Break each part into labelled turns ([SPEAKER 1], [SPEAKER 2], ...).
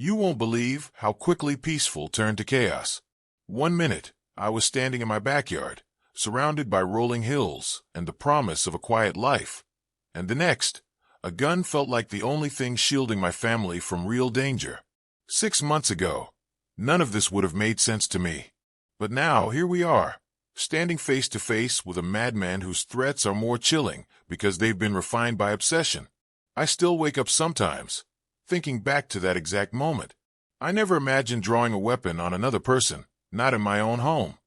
[SPEAKER 1] You won't believe how quickly peaceful turned to chaos. 1 minute, I was standing in my backyard, surrounded by rolling hills and the promise of a quiet life. And the next, a gun felt like the only thing shielding my family from real danger. 6 months ago, none of this would have made sense to me. But now, here we are, standing face to face with a madman whose threats are more chilling because they've been refined by obsession. I still wake up sometimes, thinking back to that exact moment. I never imagined drawing a weapon on another person, not in my own home.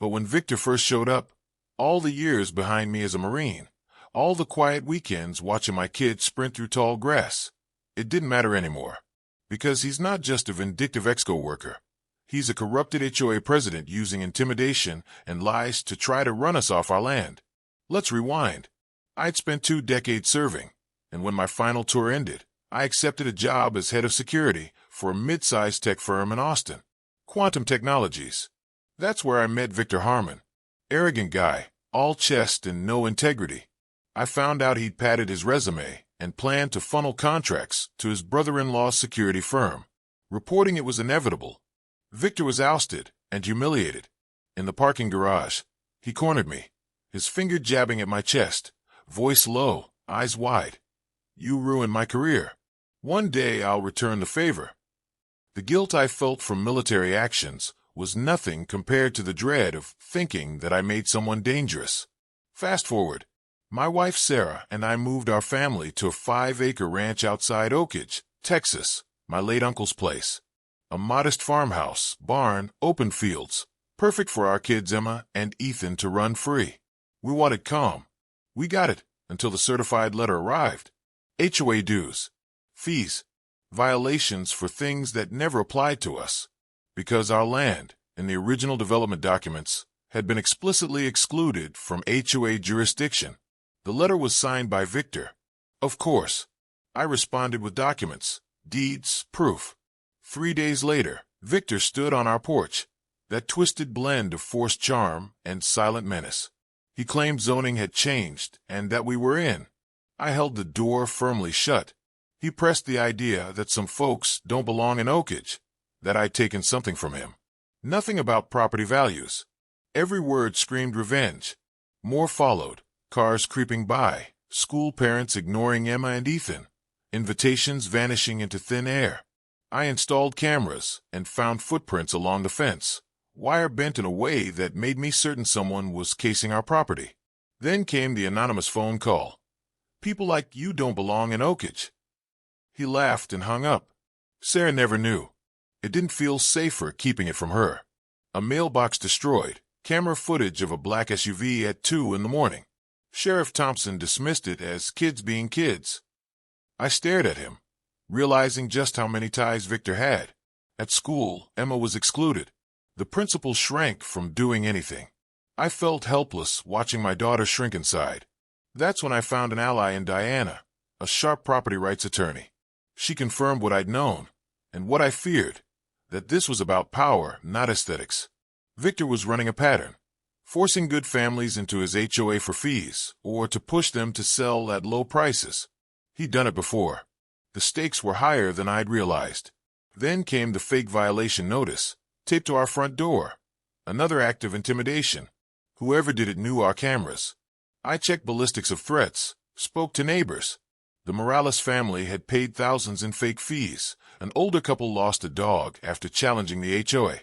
[SPEAKER 1] But when Victor first showed up, all the years behind me as a Marine, all the quiet weekends watching my kids sprint through tall grass, it didn't matter anymore. Because he's not just a vindictive exco worker. He's a corrupted HOA president using intimidation and lies to try to run us off our land. Let's rewind. I'd spent 2 decades serving, and when my final tour ended, I accepted a job as head of security for a mid-sized tech firm in Austin. Quantum Technologies. That's where I met Victor Harmon. Arrogant guy, all chest and no integrity. I found out he'd padded his resume and planned to funnel contracts to his brother-in-law's security firm. Reporting it was inevitable. Victor was ousted and humiliated. In the parking garage, he cornered me, his finger jabbing at my chest, voice low, eyes wide. You ruined my career. One day I'll return the favor. The guilt I felt from military actions was nothing compared to the dread of thinking that I made someone dangerous. Fast forward. My wife Sarah and I moved our family to a 5-acre ranch outside Oakage, Texas, my late uncle's place. A modest farmhouse, barn, open fields, perfect for our kids Emma and Ethan to run free. We wanted calm. We got it until the certified letter arrived. HOA dues, fees, violations for things that never applied to us. Because our land, in the original development documents, had been explicitly excluded from HOA jurisdiction. The letter was signed by Victor. Of course, I responded with documents, deeds, proof. 3 days later, Victor stood on our porch, that twisted blend of forced charm and silent menace. He claimed zoning had changed and that we were in. I held the door firmly shut. He pressed the idea that some folks don't belong in Oakage, that I'd taken something from him. Nothing about property values. Every word screamed revenge. More followed, cars creeping by, school parents ignoring Emma and Ethan, invitations vanishing into thin air. I installed cameras and found footprints along the fence, wire bent in a way that made me certain someone was casing our property. Then came the anonymous phone call. People like you don't belong in Oakage. He laughed and hung up. Sarah never knew. It didn't feel safer keeping it from her. A mailbox destroyed, camera footage of a black SUV at 2 in the morning. Sheriff Thompson dismissed it as kids being kids. I stared at him, realizing just how many ties Victor had. At school, Emma was excluded. The principal shrank from doing anything. I felt helpless watching my daughter shrink inside. That's when I found an ally in Diana, a sharp property rights attorney. She confirmed what I'd known, and what I feared, that this was about power, not aesthetics. Victor was running a pattern, forcing good families into his HOA for fees, or to push them to sell at low prices. He'd done it before. The stakes were higher than I'd realized. Then came the fake violation notice, taped to our front door. Another act of intimidation. Whoever did it knew our cameras. I checked ballistics of threats, spoke to neighbors. The Morales family had paid thousands in fake fees. An older couple lost a dog after challenging the HOA.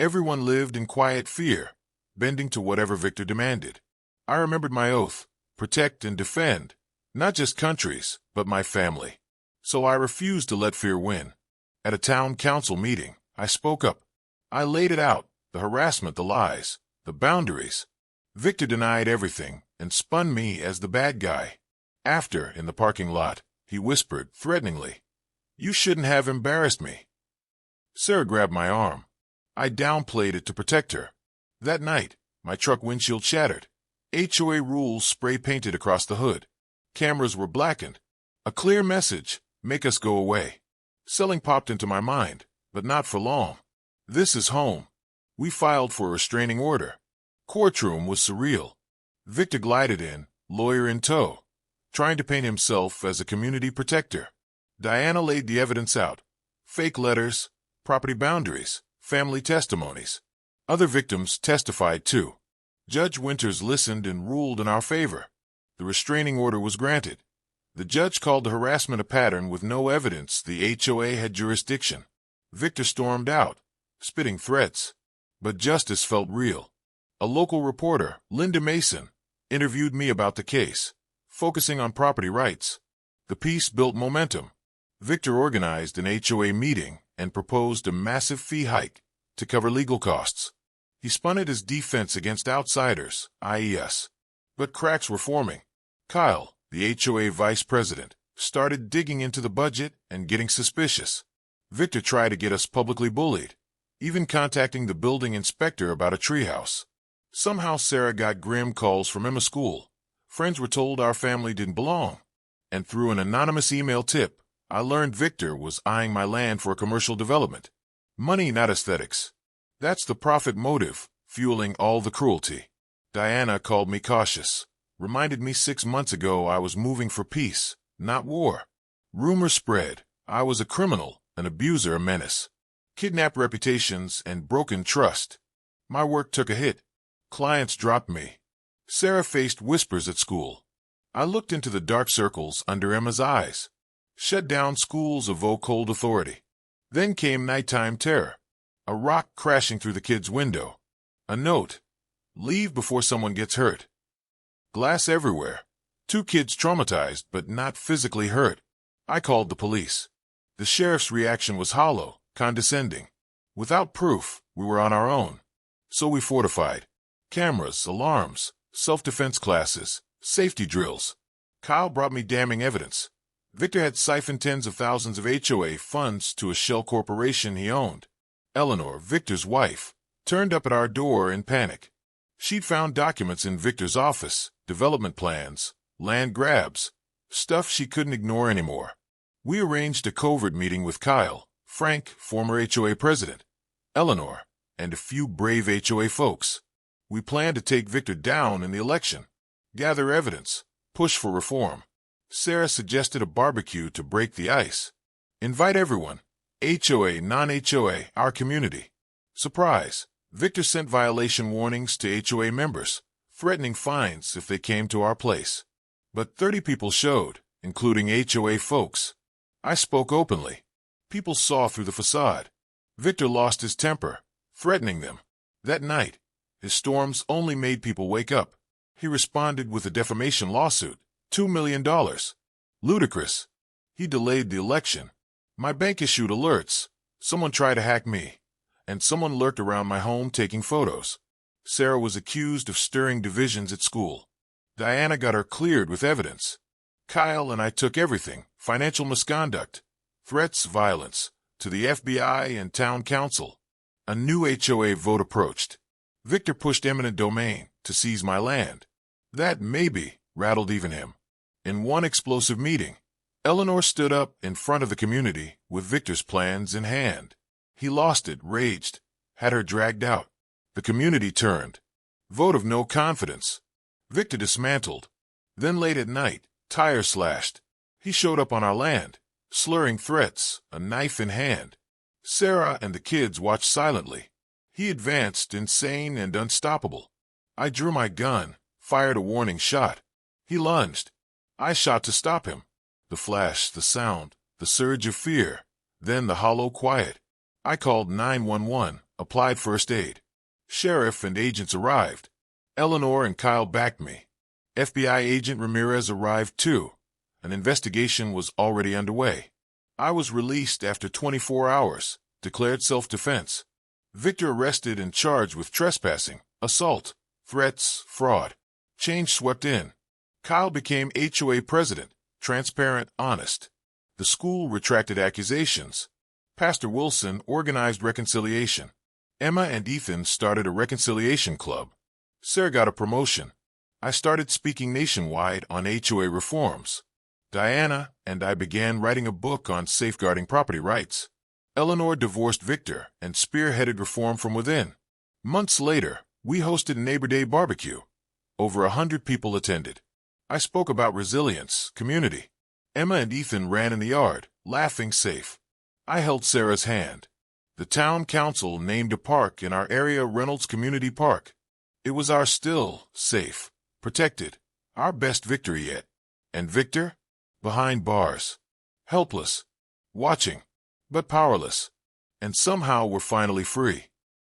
[SPEAKER 1] Everyone lived in quiet fear, bending to whatever Victor demanded. I remembered my oath, protect and defend, not just countries, but my family. So I refused to let fear win. At a town council meeting, I spoke up. I laid it out, the harassment, the lies, the boundaries. Victor denied everything and spun me as the bad guy. After, in the parking lot, he whispered threateningly, "You shouldn't have embarrassed me." Sarah grabbed my arm. I downplayed it to protect her. That night, my truck windshield shattered. HOA rules spray-painted across the hood. Cameras were blackened. A clear message, make us go away. Selling popped into my mind, but not for long. This is home. We filed for a restraining order. Courtroom was surreal. Victor glided in, lawyer in tow, trying to paint himself as a community protector. Diana laid the evidence out. fake letters, property boundaries, family testimonies. Other victims testified too. Judge Winters listened and ruled in our favor. The restraining order was granted. The judge called the harassment a pattern with no evidence the HOA had jurisdiction. Victor stormed out, spitting threats. But justice felt real. A local reporter, Linda Mason, interviewed me about the case, focusing on property rights. The piece built momentum. Victor organized an HOA meeting and proposed a massive fee hike to cover legal costs. He spun it as defense against outsiders, i.e. us. But cracks were forming. Kyle, the HOA vice president, started digging into the budget and getting suspicious. Victor tried to get us publicly bullied, even contacting the building inspector about a treehouse. Somehow Sarah got grim calls from Emma School. Friends were told our family didn't belong. And through an anonymous email tip, I learned Victor was eyeing my land for commercial development. Money, not aesthetics. That's the profit motive, fueling all the cruelty. Diana called me cautious, reminded me 6 months ago I was moving for peace, not war. Rumors spread. I was a criminal, an abuser, a menace. Kidnapped reputations and broken trust. My work took a hit. Clients dropped me. Sarah faced whispers at school. I looked into the dark circles under Emma's eyes. Shut down schools evoke cold authority. Then came nighttime terror. A rock crashing through the kid's window. A note. Leave before someone gets hurt. Glass everywhere. 2 kids traumatized but not physically hurt. I called the police. The sheriff's reaction was hollow, condescending. Without proof, we were on our own. So we fortified. Cameras, alarms, self-defense classes, safety drills. Kyle brought me damning evidence. Victor had siphoned tens of thousands of HOA funds to a shell corporation he owned. Eleanor, Victor's wife, turned up at our door in panic. She'd found documents in Victor's office, development plans, land grabs, stuff she couldn't ignore anymore. We arranged a covert meeting with Kyle, Frank, former HOA president, Eleanor, and a few brave HOA folks. We planned to take Victor down in the election, gather evidence, push for reform. Sarah suggested a barbecue to break the ice. Invite everyone, HOA, non-HOA, our community. Surprise! Victor sent violation warnings to HOA members, threatening fines if they came to our place. But 30 people showed, including HOA folks. I spoke openly. People saw through the facade. Victor lost his temper, threatening them. That night, his storms only made people wake up. He responded with a defamation lawsuit, $2 million. Ludicrous. He delayed the election. My bank issued alerts. Someone tried to hack me. And someone lurked around my home taking photos. Sarah was accused of stirring divisions at school. Diana got her cleared with evidence. Kyle and I took everything, financial misconduct, threats, violence, to the FBI and town council. A new HOA vote approached. Victor pushed eminent domain to seize my land. That maybe rattled even him. In one explosive meeting, Eleanor stood up in front of the community with Victor's plans in hand. He lost it, raged, had her dragged out. The community turned. Vote of no confidence. Victor dismantled. Then late at night, tires slashed. He showed up on our land, slurring threats, a knife in hand. Sarah and the kids watched silently. He advanced, insane and unstoppable. I drew my gun, fired a warning shot. He lunged. I shot to stop him. The flash, the sound, the surge of fear, then the hollow quiet. I called 911, applied first aid. Sheriff and agents arrived. Eleanor and Kyle backed me. FBI agent Ramirez arrived too. An investigation was already underway. I was released after 24 hours, declared self-defense. Victor arrested and charged with trespassing, assault, threats, fraud. Change swept in. Kyle became HOA president, transparent, honest. The school retracted accusations. Pastor Wilson organized reconciliation. Emma and Ethan started a reconciliation club. Sarah got a promotion. I started speaking nationwide on HOA reforms. Diana and I began writing a book on safeguarding property rights. Eleanor divorced Victor and spearheaded reform from within. Months later, we hosted a Neighbor Day barbecue. Over 100 people attended. I spoke about resilience, community. Emma and Ethan ran in the yard, laughing safe. I held Sarah's hand. The town council named a park in our area Reynolds Community Park. It was our still, safe, protected, our best victory yet. And Victor? Behind bars. Helpless. Watching. But powerless. And somehow we're finally free.